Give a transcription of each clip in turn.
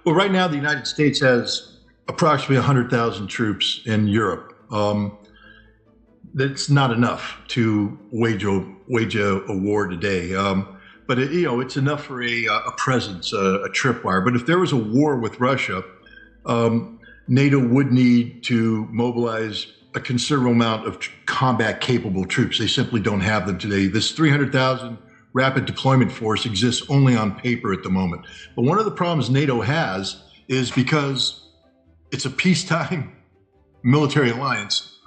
Well, right now, the United States has approximately 100,000 troops in Europe. That's not enough to wage a war today. But it's enough for a presence, a tripwire. But if there was a war with Russia, NATO would need to mobilize a considerable amount of combat capable troops. They simply don't have them today. This 300,000 rapid deployment force exists only on paper at the moment. But one of the problems NATO has is because it's a peacetime military alliance.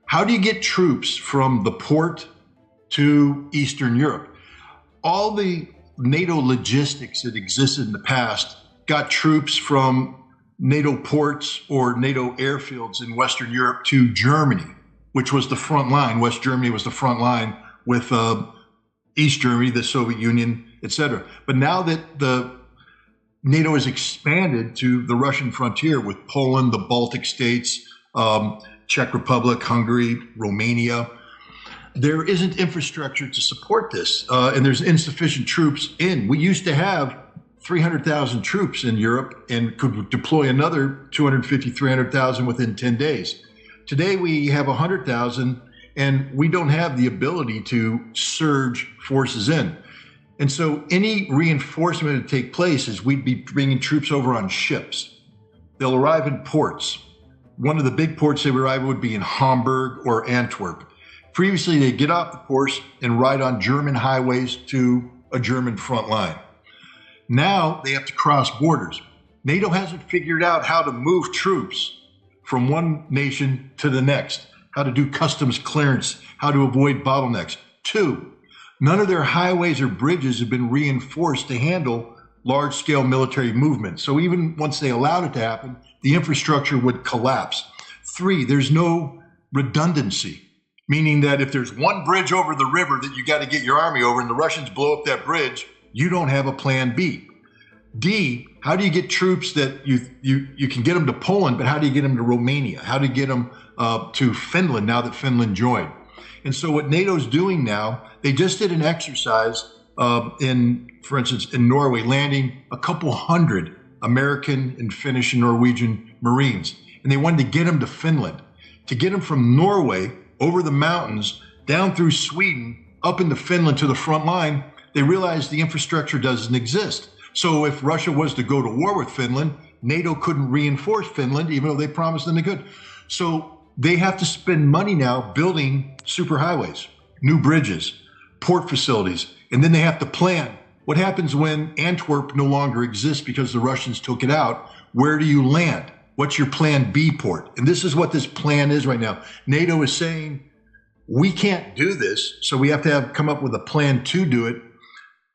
How do you get troops from the port to Eastern Europe? All the NATO logistics that existed in the past got troops from NATO ports or NATO airfields in Western Europe to Germany, which was the front line. West Germany was the front line with East Germany, the Soviet Union, et cetera. But now that the NATO has expanded to the Russian frontier with Poland, the Baltic states, Czech Republic, Hungary, Romania, there isn't infrastructure to support this, and there's insufficient troops in. We used to have 300,000 troops in Europe and could deploy another 250, 300,000 within 10 days. Today we have 100,000 and we don't have the ability to surge forces in. And so any reinforcement to take place is we'd be bringing troops over on ships. They'll arrive in ports. One of the big ports they would arrive would be in Hamburg or Antwerp. Previously, they'd get off the ports and ride on German highways to a German front line. Now they have to cross borders. NATO hasn't figured out how to move troops from one nation to the next, how to do customs clearance, how to avoid bottlenecks. Two, none of their highways or bridges have been reinforced to handle large-scale military movements. So even once they allowed it to happen, the infrastructure would collapse. Three, there's no redundancy, meaning that if there's one bridge over the river that you got to get your army over and the Russians blow up that bridge, you don't have a plan B. D, how do you get troops that you can get them to Poland, but how do you get them to Romania? How do you get them to Finland now that Finland joined? And so what NATO's doing now, they just did an exercise for instance, in Norway, landing a couple hundred American and Finnish and Norwegian Marines. And they wanted to get them to Finland, to get them from Norway over the mountains, down through Sweden, up into Finland to the front line. They realized the infrastructure doesn't exist. So if Russia was to go to war with Finland, NATO couldn't reinforce Finland, even though they promised them they could. So they have to spend money now building superhighways, new bridges, port facilities, and then they have to plan. What happens when Antwerp no longer exists because the Russians took it out? Where do you land? What's your plan B port? And this is what this plan is right now. NATO is saying, we can't do this, so we have to come up with a plan to do it.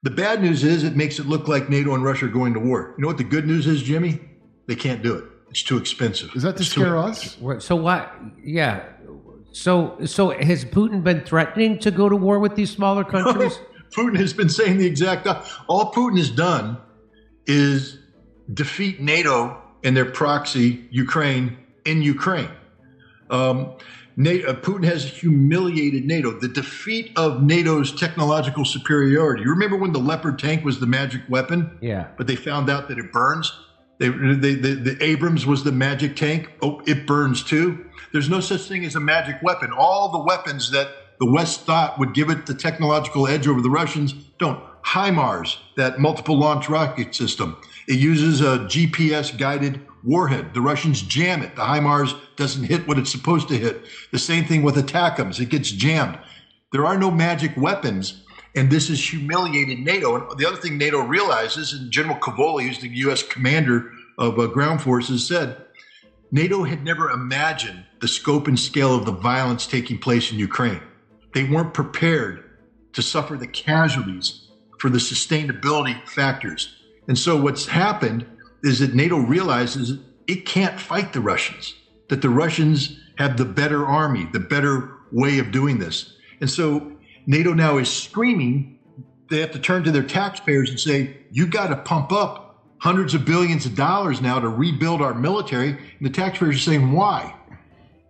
The bad news is it makes it look like NATO and Russia are going to war. You know what the good news is, Jimmy? They can't do it. It's too expensive. Is that to scare us? So what? Yeah. So has Putin been threatening to go to war with these smaller countries? Putin has been saying the exact. All Putin has done is defeat NATO and their proxy Ukraine in Ukraine. Putin has humiliated NATO. The defeat of NATO's technological superiority. You remember when the Leopard tank was the magic weapon? Yeah. But they found out that it burns. The Abrams was the magic tank. Oh, it burns too. There's no such thing as a magic weapon. All the weapons that the West thought would give it the technological edge over the Russians don't. HIMARS, that multiple launch rocket system, it uses a GPS guided warhead. The Russians jam it. The HIMARS doesn't hit what it's supposed to hit. The same thing with ATACMS. It gets jammed. There are no magic weapons, and this has humiliated NATO. And the other thing NATO realizes, and General Cavoli, who's the U.S. commander of ground forces, said, NATO had never imagined the scope and scale of the violence taking place in Ukraine. They weren't prepared to suffer the casualties for the sustainability factors. And so what's happened is that NATO realizes it can't fight the Russians, that the Russians have the better army, the better way of doing this. And so NATO now is screaming. They have to turn to their taxpayers and say, you got to pump up hundreds of billions of dollars now to rebuild our military. And the taxpayers are saying, why?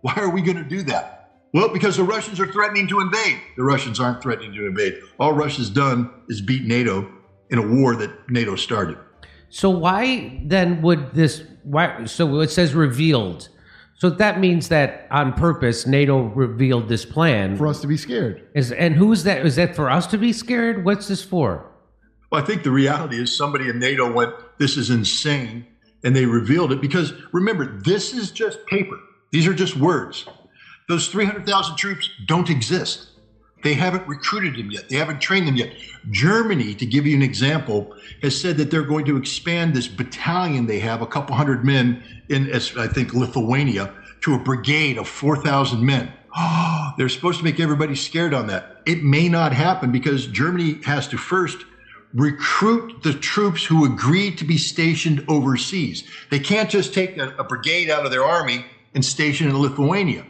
Why are we going to do that? Well, because the Russians are threatening to invade. The Russians aren't threatening to invade. All Russia's done is beat NATO in a war that NATO started. So why then would this? Why? So it says revealed. So that means that on purpose, NATO revealed this plan For us to be scared. And who is that? Is that for us to be scared? What's this for? Well, I think the reality is somebody in NATO went, this is insane, and they revealed it because remember, this is just paper. These are just words. Those 300,000 troops don't exist. They haven't recruited them yet. They haven't trained them yet. Germany, to give you an example, has said that they're going to expand this battalion they have, a couple hundred men in, I think, Lithuania, to a brigade of 4,000 men. Oh, they're supposed to make everybody scared on that. It may not happen because Germany has to first recruit the troops who agreed to be stationed overseas. They can't just take a brigade out of their army and station in Lithuania.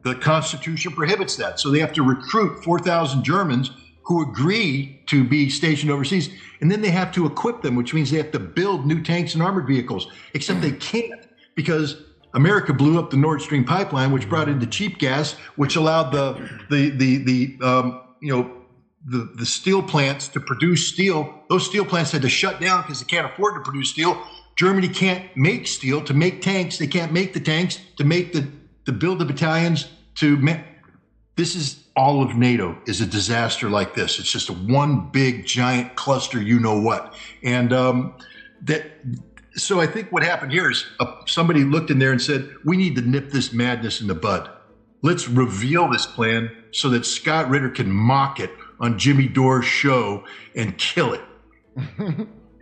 The Constitution prohibits that. So they have to recruit 4,000 Germans who agree to be stationed overseas. And then they have to equip them, which means they have to build new tanks and armored vehicles, except they can't because America blew up the Nord Stream pipeline, which brought in the cheap gas, which allowed the steel plants to produce steel. Those steel plants had to shut down because they can't afford to produce steel. Germany can't make steel to make tanks. They can't make the tanks to make to build the battalions this is all of NATO is a disaster like this. It's just a one big giant cluster, you know what. And so I think what happened here is somebody looked in there and said, we need to nip this madness in the bud. Let's reveal this plan so that Scott Ritter can mock it on Jimmy Dore's show and kill it.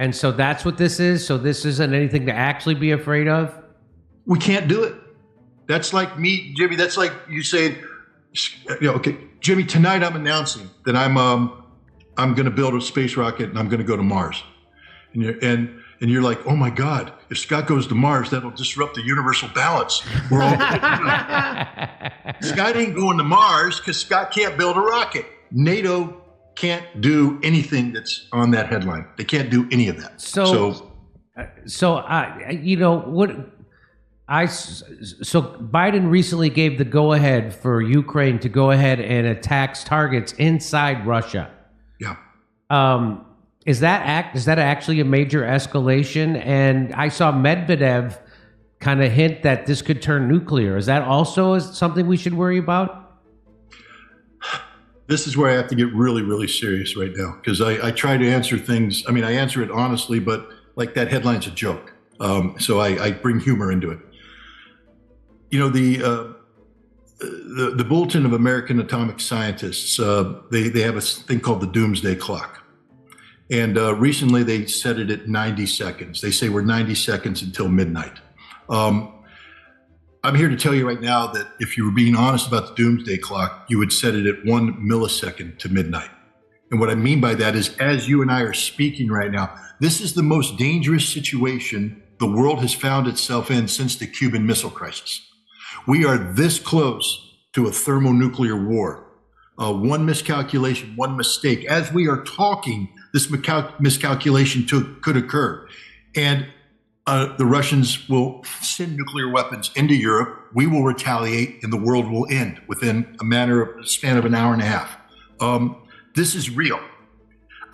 And so that's what this is? So this isn't anything to actually be afraid of? We can't do it. That's like me, Jimmy. That's like you saying, okay, Jimmy, tonight I'm announcing that I'm going to build a space rocket and I'm going to go to Mars. And you're like, oh my God, if Scott goes to Mars, that'll disrupt the universal balance. We're all Scott ain't going to Mars because Scott can't build a rocket. NATO can't do anything that's on that headline. They can't do any of that. So Biden recently gave the go-ahead for Ukraine to go ahead and attack targets inside Russia. Yeah. Is that actually a major escalation? And I saw Medvedev kind of hint that this could turn nuclear. Is that also something we should worry about? This is where I have to get really, really serious right now because I try to answer things. I mean, I answer it honestly, but like that headline's a joke. So I bring humor into it. You know, the Bulletin of American Atomic Scientists, they have a thing called the Doomsday Clock. And recently they set it at 90 seconds. They say we're 90 seconds until midnight. I'm here to tell you right now that if you were being honest about the Doomsday Clock, you would set it at 1 millisecond to midnight. And what I mean by that is, as you and I are speaking right now, this is the most dangerous situation the world has found itself in since the Cuban Missile Crisis. We are this close to a thermonuclear war. One miscalculation, one mistake. As we are talking, this miscalculation could occur. And the Russians will send nuclear weapons into Europe. We will retaliate, and the world will end within a span of an hour and a half. This is real.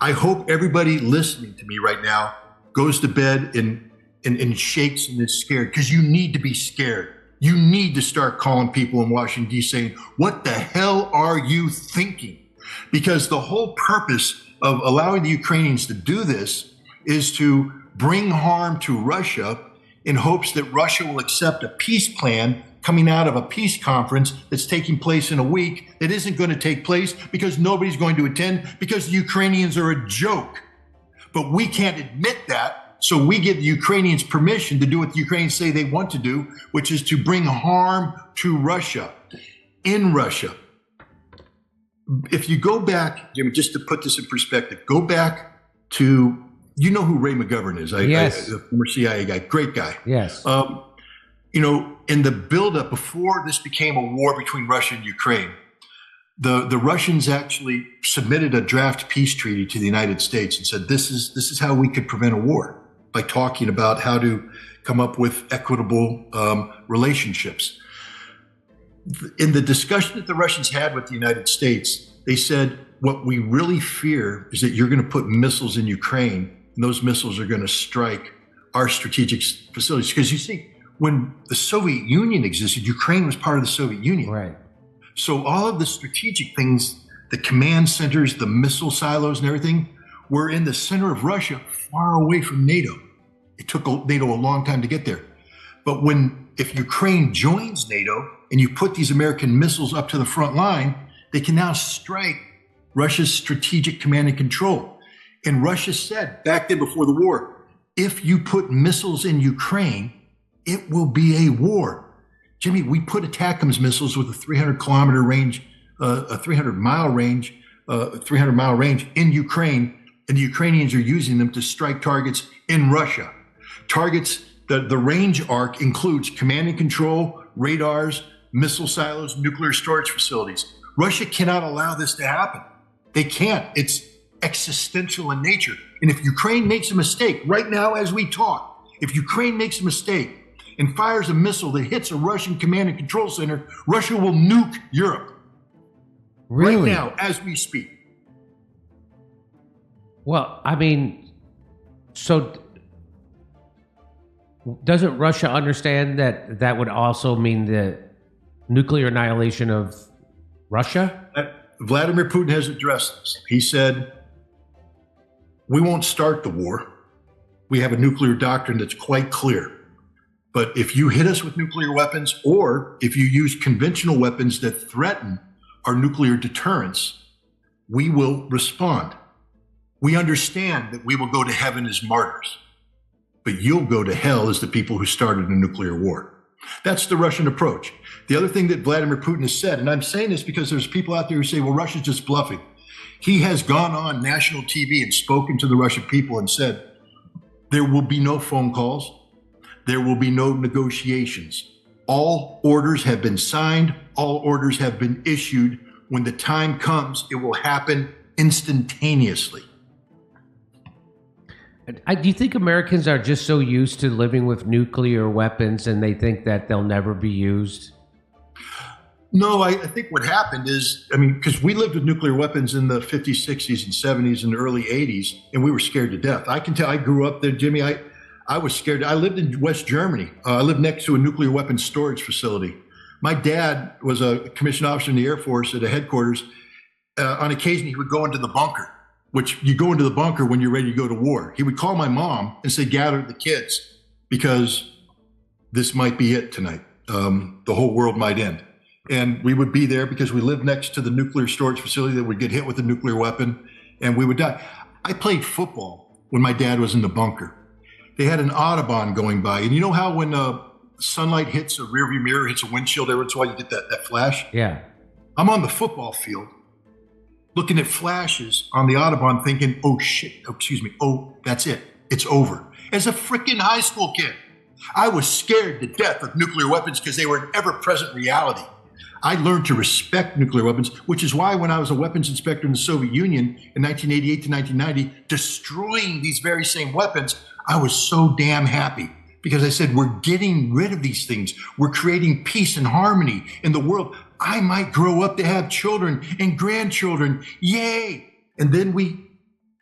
I hope everybody listening to me right now goes to bed and shakes and is scared, because you need to be scared. You need to start calling people in Washington, D.C. saying, what the hell are you thinking? Because the whole purpose of allowing the Ukrainians to do this is to bring harm to Russia in hopes that Russia will accept a peace plan coming out of a peace conference that's taking place in a week that isn't going to take place because nobody's going to attend because the Ukrainians are a joke. But we can't admit that. So we give the Ukrainians permission to do what the Ukrainians say they want to do, which is to bring harm to Russia, in Russia. If you go back, Jimmy, just to put this in perspective, go back to, you know who Ray McGovern is, yes. The former CIA guy, great guy. Yes. In the buildup before this became a war between Russia and Ukraine, the Russians actually submitted a draft peace treaty to the United States and said, this is how we could prevent a war, by talking about how to come up with equitable relationships. In the discussion that the Russians had with the United States, they said, what we really fear is that you're going to put missiles in Ukraine and those missiles are going to strike our strategic facilities. Because you see, when the Soviet Union existed, Ukraine was part of the Soviet Union. Right. So all of the strategic things, the command centers, the missile silos and everything, were in the center of Russia, far away from NATO. It took NATO a long time to get there. But if Ukraine joins NATO and you put these American missiles up to the front line, they can now strike Russia's strategic command and control. And Russia said back then before the war, if you put missiles in Ukraine, it will be a war. Jimmy, we put ATACMS missiles with a 300-kilometer range, a 300-mile range, 300-mile range in Ukraine, and the Ukrainians are using them to strike targets in Russia. Targets, the range arc includes command and control, radars, missile silos, nuclear storage facilities. Russia cannot allow this to happen. They can't. It's existential in nature. And if Ukraine makes a mistake, right now as we talk, if Ukraine makes a mistake and fires a missile that hits a Russian command and control center, Russia will nuke Europe. Really? Right now, as we speak. Well, I mean, so doesn't Russia understand that that would also mean the nuclear annihilation of Russia? Vladimir Putin has addressed this. He said, we won't start the war. We have a nuclear doctrine that's quite clear. But if you hit us with nuclear weapons, or if you use conventional weapons that threaten our nuclear deterrence, we will respond. We understand that we will go to heaven as martyrs, but you'll go to hell as the people who started a nuclear war. That's the Russian approach. The other thing that Vladimir Putin has said, and I'm saying this because there's people out there who say, well, Russia's just bluffing. He has gone on national TV and spoken to the Russian people and said, there will be no phone calls. There will be no negotiations. All orders have been signed. All orders have been issued. When the time comes, it will happen instantaneously. Do you think Americans are just so used to living with nuclear weapons and they think that they'll never be used? No, I think what happened is, because we lived with nuclear weapons in the 50s, 60s, and 70s and early 80s, and we were scared to death. I can tell, I grew up there, Jimmy. I was scared. I lived in West Germany. I lived next to a nuclear weapons storage facility. My dad was a commissioned officer in the Air Force at a headquarters. On occasion, he would go into the bunker, which you go into the bunker when you're ready to go to war. He would call my mom and say, gather the kids, because this might be it tonight. The whole world might end. And we would be there because we lived next to the nuclear storage facility that would get hit with a nuclear weapon, and we would die. I played football when my dad was in the bunker. They had an Audubon going by. And you know how when sunlight hits a rearview mirror, hits a windshield, every once in a while you get that flash? Yeah. I'm on the football field looking at flashes on the Audubon thinking, oh, shit, oh, that's it. It's over. As a freaking high school kid, I was scared to death of nuclear weapons because they were an ever-present reality. I learned to respect nuclear weapons, which is why when I was a weapons inspector in the Soviet Union in 1988 to 1990, destroying these very same weapons, I was so damn happy because I said, we're getting rid of these things. We're creating peace and harmony in the world. I might grow up to have children and grandchildren. Yay! And then we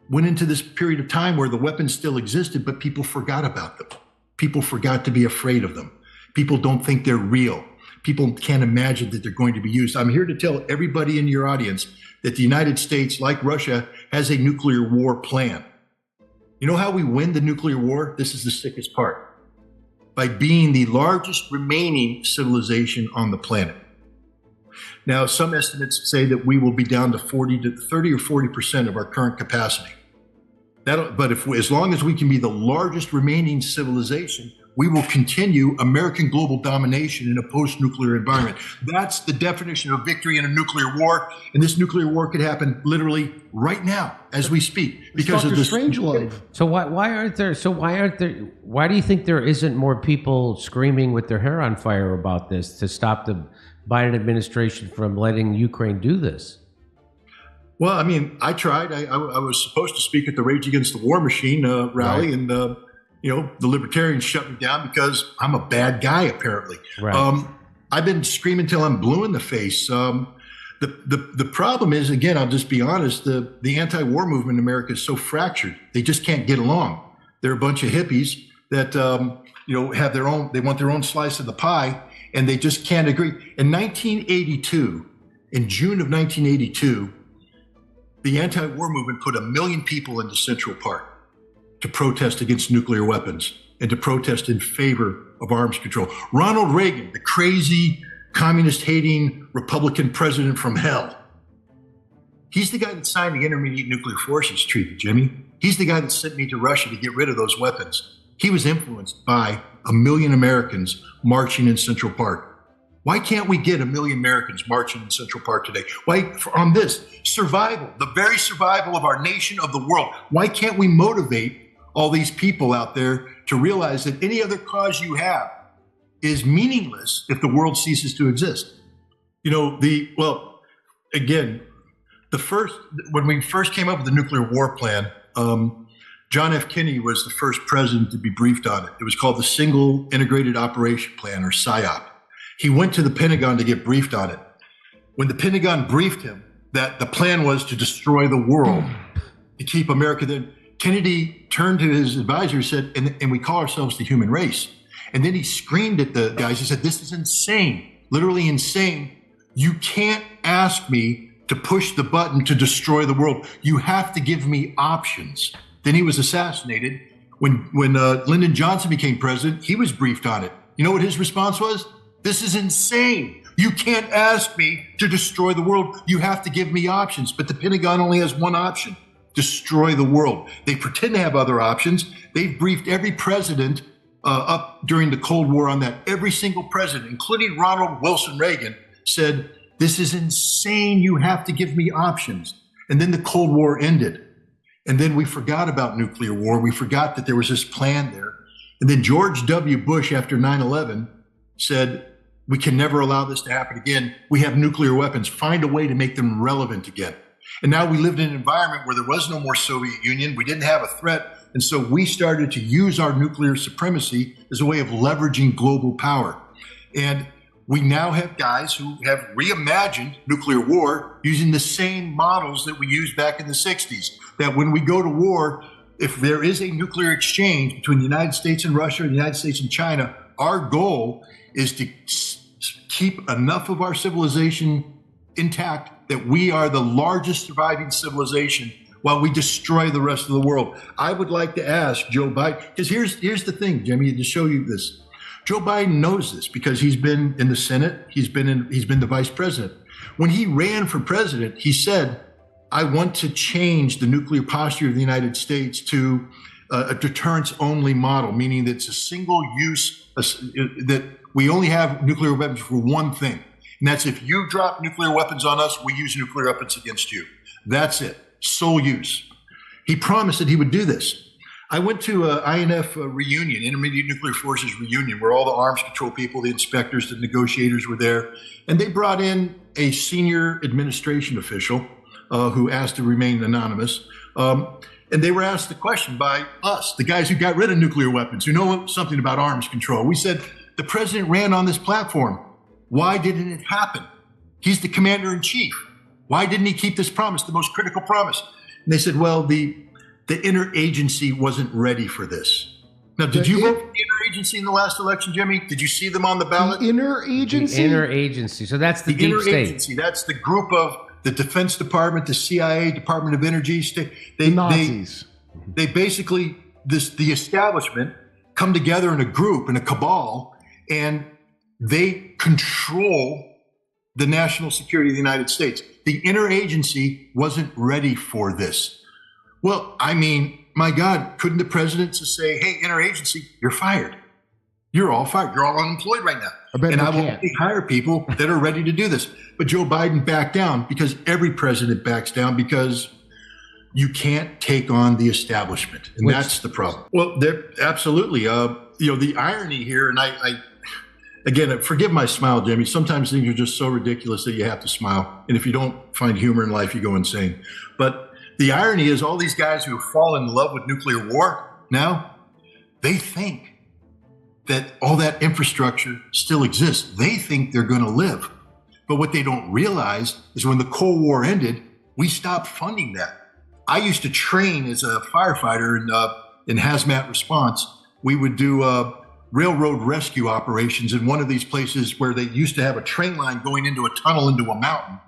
went into this period of time where the weapons still existed, but people forgot about them. People forgot to be afraid of them. People don't think they're real. People can't imagine that they're going to be used. I'm here to tell everybody in your audience that the United States, like Russia, has a nuclear war plan. You know how we win the nuclear war? This is the sickest part. By being the largest remaining civilization on the planet. Now, some estimates say that we will be down to 30 or 40% of our current capacity. But as long as we can be the largest remaining civilization, we will continue American global domination in a post-nuclear environment. That's the definition of victory in a nuclear war. And this nuclear war could happen literally right now as we speak because of this. Strangelove. So why do you think there isn't more people screaming with their hair on fire about this to stop the Biden administration from letting Ukraine do this? Well, I mean, I tried. I was supposed to speak at the Rage Against the War Machine rally, right. And the libertarians shut me down because I'm a bad guy, apparently. Right. I've been screaming till I'm blue in the face. The problem is, again, I'll just be honest, the anti-war movement in America is so fractured. They just can't get along. They're a bunch of hippies that, have their own, they want their own slice of the pie, and they just can't agree. In 1982, in June of 1982, the anti-war movement put 1 million people into Central Park to protest against nuclear weapons and to protest in favor of arms control. Ronald Reagan, the crazy, communist-hating Republican president from hell, he's the guy that signed the Intermediate Nuclear Forces Treaty, Jimmy. He's the guy that sent me to Russia to get rid of those weapons. He was influenced by 1 million Americans marching in Central Park. Why can't we get 1 million Americans marching in Central Park today? Why, on this survival, the very survival of our nation, of the world, why can't we motivate all these people out there to realize that any other cause you have is meaningless if the world ceases to exist? When we first came up with the nuclear war plan, John F. Kennedy was the first president to be briefed on it. It was called the Single Integrated Operation Plan, or SIOP. He went to the Pentagon to get briefed on it. When the Pentagon briefed him that the plan was to destroy the world, to keep America, then Kennedy turned to his advisor and said, and we call ourselves the human race. And then he screamed at the guys. He said, this is insane, literally insane. You can't ask me to push the button to destroy the world. You have to give me options. Then he was assassinated. When Lyndon Johnson became president, he was briefed on it. You know what his response was? This is insane. You can't ask me to destroy the world. You have to give me options. But the Pentagon only has one option: destroy the world. They pretend to have other options. They've briefed every president up during the Cold War on that. Every single president, including Ronald Wilson Reagan, said, this is insane. You have to give me options. And then the Cold War ended. And then we forgot about nuclear war. We forgot that there was this plan there. And then George W. Bush, after 9/11, said, we can never allow this to happen again. We have nuclear weapons. Find a way to make them relevant again. And now we lived in an environment where there was no more Soviet Union. We didn't have a threat. And so we started to use our nuclear supremacy as a way of leveraging global power. And we now have guys who have reimagined nuclear war using the same models that we used back in the 60s. That when we go to war, if there is a nuclear exchange between the United States and Russia, or the United States and China, our goal is to keep enough of our civilization intact that we are the largest surviving civilization while we destroy the rest of the world. I would like to ask Joe Biden, because here's the thing, Jimmy, to show you this. Joe Biden knows this because he's been in the Senate, he's been the vice president. When he ran for president, he said, I want to change the nuclear posture of the United States to a deterrence-only model, meaning that it's a single use, that we only have nuclear weapons for one thing. And that's if you drop nuclear weapons on us, we use nuclear weapons against you. That's it, sole use. He promised that he would do this. I went to a INF reunion, Intermediate Nuclear Forces reunion, where all the arms control people, the inspectors, the negotiators were there. And they brought in a senior administration official who asked to remain anonymous. And they were asked the question by us, the guys who got rid of nuclear weapons, who know something about arms control. We said, the president ran on this platform. Why didn't it happen? He's the commander in chief. Why didn't he keep this promise, the most critical promise? And they said, well, the interagency wasn't ready for this. Now, did you vote for the interagency in the last election, Jimmy? Did you see them on the ballot? The interagency? The interagency. So that's the deep state. That's the group of the Defense Department, the CIA, Department of Energy. Nazis. They basically, the establishment come together in a group, in a cabal, and they control the national security of the United States. The interagency wasn't ready for this. Well, I mean, my God, couldn't the president just say, hey, interagency, you're fired. You're all fired. You're all unemployed right now. And I will only hire people that are ready to do this. But Joe Biden backed down, because every president backs down, because you can't take on the establishment. And that's the problem. Well, absolutely. The irony here, and I again, forgive my smile, Jimmy. Sometimes things are just so ridiculous that you have to smile. And if you don't find humor in life, you go insane. But the irony is, all these guys who have fallen in love with nuclear war now, they think that all that infrastructure still exists. They think they're going to live. But what they don't realize is when the Cold War ended, we stopped funding that. I used to train as a firefighter in hazmat response. We would do railroad rescue operations in one of these places where they used to have a train line going into a tunnel into a mountain,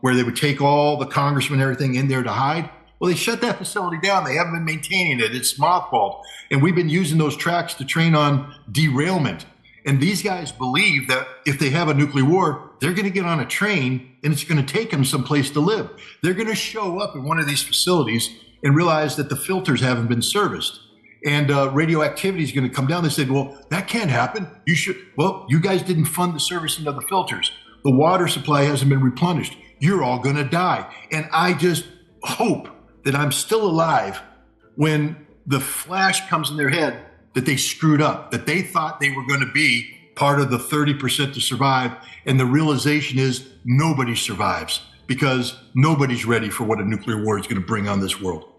where they would take all the congressmen and everything in there to hide. Well, they shut that facility down. They haven't been maintaining it. It's mothballed. And we've been using those tracks to train on derailment. And these guys believe that if they have a nuclear war, they're going to get on a train and it's going to take them someplace to live. They're going to show up in one of these facilities and realize that the filters haven't been serviced. And radioactivity is going to come down. They said, well, that can't happen. You guys didn't fund the servicing of the filters. The water supply hasn't been replenished. You're all going to die. And I just hope that I'm still alive when the flash comes in their head that they screwed up, that they thought they were going to be part of the 30% to survive. And the realization is nobody survives because nobody's ready for what a nuclear war is going to bring on this world.